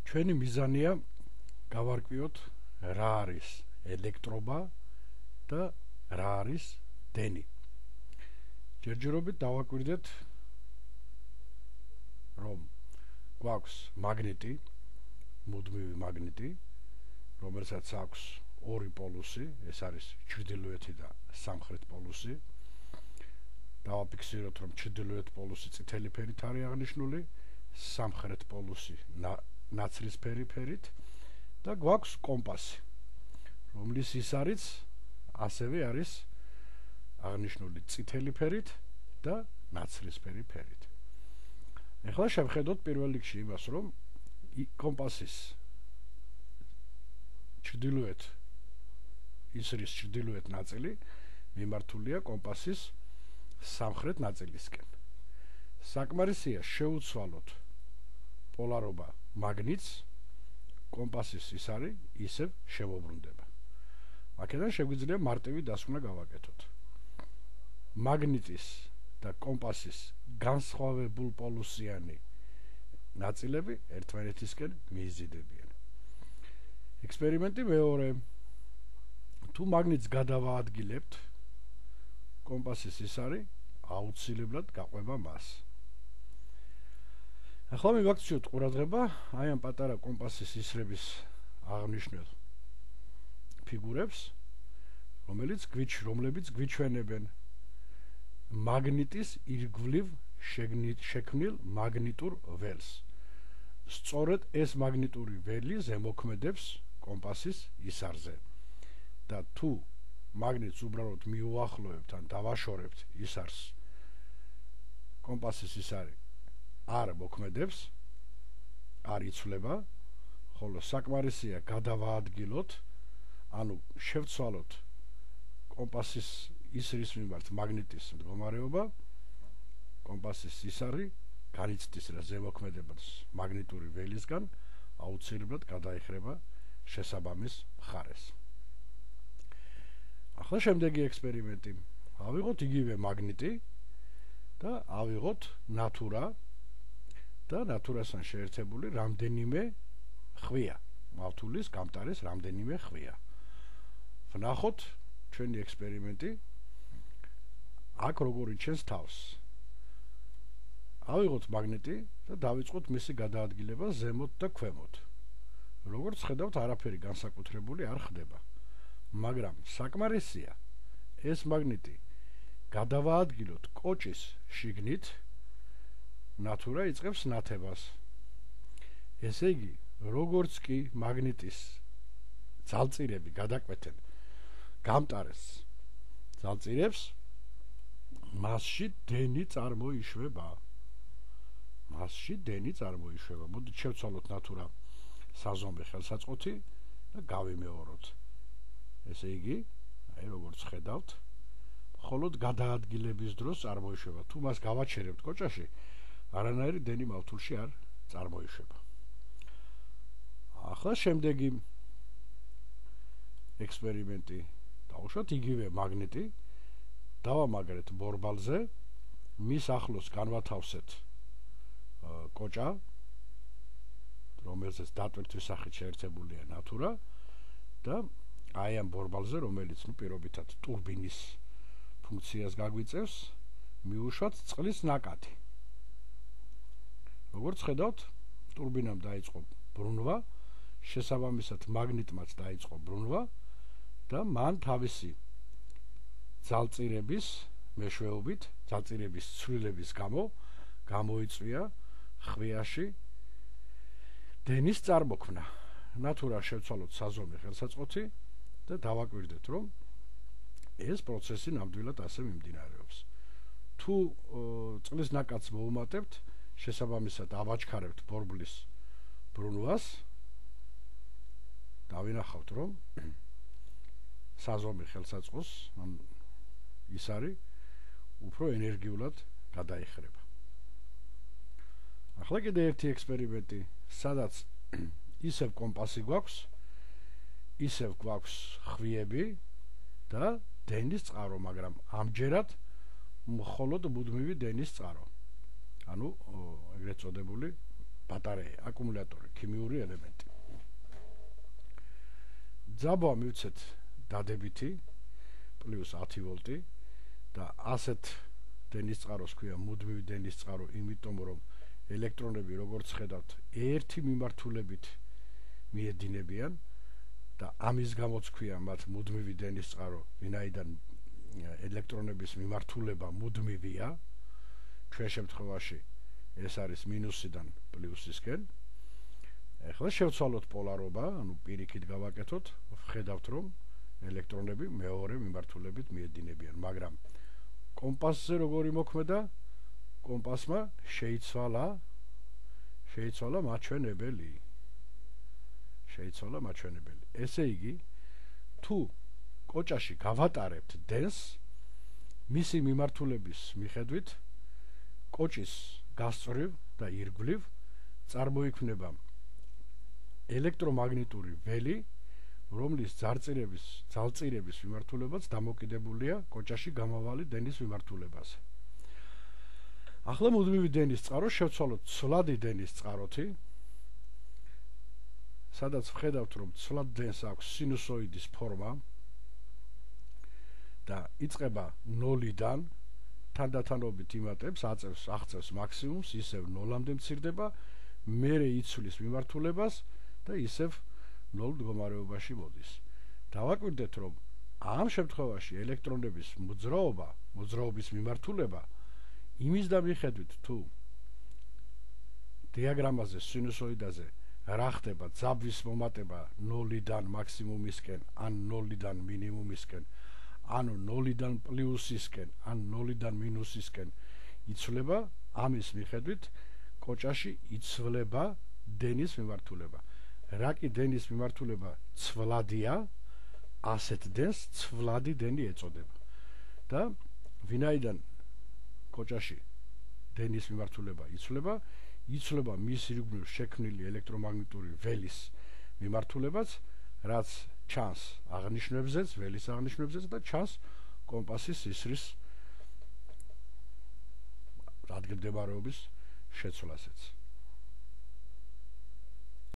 ჩვენი მიზანია გავარკვიოთ რა არის ელექტრობა და რა არის დენი. ჯერჯერობით დავაკვირდეთ, რომ გვაქვს მაგნიტი, მუდმივი მაგნიტი, რომელსაც აქვს ორი პოლუსი, ეს არის ჩრდილოეთი და სამხრეთ პოლუსი. დავაფიქსიროთ, რომ ჩრდილოეთ პოლუსი წითელი ფერით არის აღნიშნული, სამხრეთ პოლუსი ნაცრისფერი ფერით და გვაქვს კომპასი, რომლის ისარიც ასევე არის აღნიშნული წითელი ფერით და ნაცრისფერი ფერით. ეხლა შევხედოთ პირველ რიგში იმას, რომ კომპასის ისრის ჩრდილოეთ ნაწილი მიმართულია კომპასის სამხრეთ ნაწილისკენ. საკმარისია შევუცვალოთ პოლარობა მაგნიტს, კომპასის ისარი ისევ შემოbrunდება. აქედან შეგვიძლია მარტივი დასკვნა გავაკეთოთ. მაგნიტის და კომპასის განსხვავებულ პოლუსიანი ნაწილები ერთმანეთისკენ მიიზიდებიან. ექსპერიმენტი მეორე. თუ მაგნიტს გადავაადგილებთ, კომპასის ისარი აუცილებლად გაყვება მას. ახლა მივაქციოთ ყურადღება აი ამ პატარა კომპასის ისრების აღნიშნულ ფიგურებს, რომლებიც გვიჩვენებენ მაგნიტის ირგვლივ შექმნილ მაგნიტურ ველს. სწორედ ეს მაგნიტური ველი ზემოქმედებს კომპასის ისარზე და თუ მაგნიტს უბრალოდ მიუახლოვებთ ან დავაშორებთ ისარს, კომპასის ისარი არ მოქმედებს, არ იცვლება, ხოლო საკმარისია გადავაადგილოთ, ანუ შევცვალოთ კომპასის ისრის მიმართ მაგნიტის მდგომარეობა, კომპასის ისარი განიცდის რა ზემოქმედებას მაგნიტური ველისგან, აუცილებლად გადაიხრება შესაბამის მხარეს. ახლა შემდეგი ექსპერიმენტი. ავიღოთ იგივე მაგნიტი და ავიღოთ ნატურა და ნატურასთან შეერთებული რამდენიმე ხვია, მავთულის გამტარის რამდენიმე ხვია. ვნახოთ ჩვენი ექსპერიმენტი აქ როგორ იჩენს თავს. ავიღოთ მაგნიტი და დავიწყოთ მისი გადაადგილება ზემოთ და ქვემოთ. როგორც ხედავთ, არაფერი განსაკუთრებული არ ხდება, მაგრამ საკმარისია ეს მაგნიტი გადავაადგილოთ კოჭის შიგნით, ნატურა იწყებს ნათებას. ესე იგი, როგორც კი მაგნიტის ძალწირები გადაკვეთენ გამტარეს ძალწირებს, მასში დენი წარმოიშვება. მოდით შევცვალოთ ნატურა საზომი ხელსაწყოთი და გავიმეოროთ. ესე იგი, აი როგორც ხედავთ, მხოლოდ გადაადგილების დროს წარმოიშვება. თუ მას გავაჩერებთ კოჭაში, არანაირი დენი მავთულში არ წარმოიშვება. ახლა შემდეგი ექსპერიმენტი. დავუშვათ იგივე მაგნიტი, დავამაგრეთ ბორბალზე, მის ახლოს განვათავსეთ კოჭა, რომელზეც დატვირთვის სახით შეერთებულია ნატურა და აი ამ ბორბალზე, რომელიც პირობითად ტურბინის ფუნქციას გაგვიწევს, მივუშვათ წყლის ნაკადი. როგორც ხედავთ, ტურბინამ დაიწყო ბრუნვა, შესაბამისად მაგნიტმაც დაიწყო ბრუნვა და მან თავისი ძალწირების მეშვეობით, ძალწირების ცვლილების გამო გამოიწვია ხვიაში დენის წარმოქმნა. ნატურა შევცვალოთ საზომი ხელსაწყოთი და დავაკვირდეთ, რომ ეს პროცესი ნამდვილად ასე მიმდინარეობს. თუ წყლის ნაკადს მოუმატებთ, შესაბამისად ავაჩქარებთ ბორბლის ბრუნვას, დავინახავთ, რომ საზომი ხელსაწყოს ისარი უფრო ენერგიულად გადაიხრება. ახლა კიდე ერთი ექსპერიმენტი, სადაც ისევ კომპასი გვაქვს, ისევ გვაქვს ხვიები და დენის წყარო, მაგრამ ამჯერად მხოლოდ მუდმივი დენის წყარო. ანუ ეგრეთ წოდებული ბატარეა, აკუმულატორი, ქიმიური ელემენტი. ძაბვა მივცეთ დადებითი პლუს 10 ვოლტი და ასეთ დენის წყაროს ქვია მუდმივი დენის წყარო, იმიტომ რომ ელექტრონები როგორც ხედავთ ერთი მიმართულებით მიედინებიან და ამის გამოც ქვია მათ მუდმივი დენის წყარო, ვინაიდან ელექტრონების მიმართულება მუდმივია, ჩვენ შემთხვევაში ეს არის მინუსიდან პლუსისკენ. ეხლა შევცვალოთ პოლარობა, ანუ პირიქით გავაკეთოთ, ხედავთ რომ ელექტრონები მეორე მიმართულებით მიედინებიან, მაგრამ კომპასზე როგორი მოქმედა? კომპასმა შეიცვალა მაჩვენებელი. ესე იგი, თუ კოჭაში გავატარებთ დენს, მისი მიმართულების მიხედვით კოჭის გასწვრივ და ირგვლივ წარმოიქმნება ელექტრომაგნიტური ველი, რომლის ძალწირების მიმართულებაც დამოკიდებულია კოჭაში გამავალი დენის მიმართულებაზე. ახლა მუდმივი დენის წყარო შევცვალოთ ცვლადი დენის წყაროთი, სადაც ვხედავთ რომ ცვლად დენს აქვს სინუსოიდის ფორმა და იწყება 0-დან, თანდათანობით იმატებს, აღწევს მაქსიმუმს, ისევ 0-მდე მცირდება, მერე იცვლის მიმართულებას და ისევ 0 მდგომარეობაში მოდის. დავაკვირდეთ რომ ამ შემთხვევაში ელექტრონების მოძრაობის მიმართულება იმის დამიხედვით თუ დიაგრამაზე, სინუსოიდაზე რა ხდება ძაბვის მომატება 0-დან მაქსიმუმისკენ, ან 0-დან მინიმუმისკენ, ანუ 0-დან პლუსისკენ, ან 0-დან მინუსისკენ იცვლება, ამის მიხედვით კოჭაში იცვლება დენის მიმართულება. რა კი დენის მიმართულება ცვლადია, ასეთ დენს ცვლადი დენი ეწოდება. და ვინაიდან კოჭაში დენის მიმართულება იცვლება მის ირგვლივ შექმნილი ელექტრომაგნიტური ველის მიმართულებაც, რაც ჩანს ველის აღნიშვნებზეც და ჩანს კომპასის ისრის ადგილმდებარეობის შეცვლაზეც.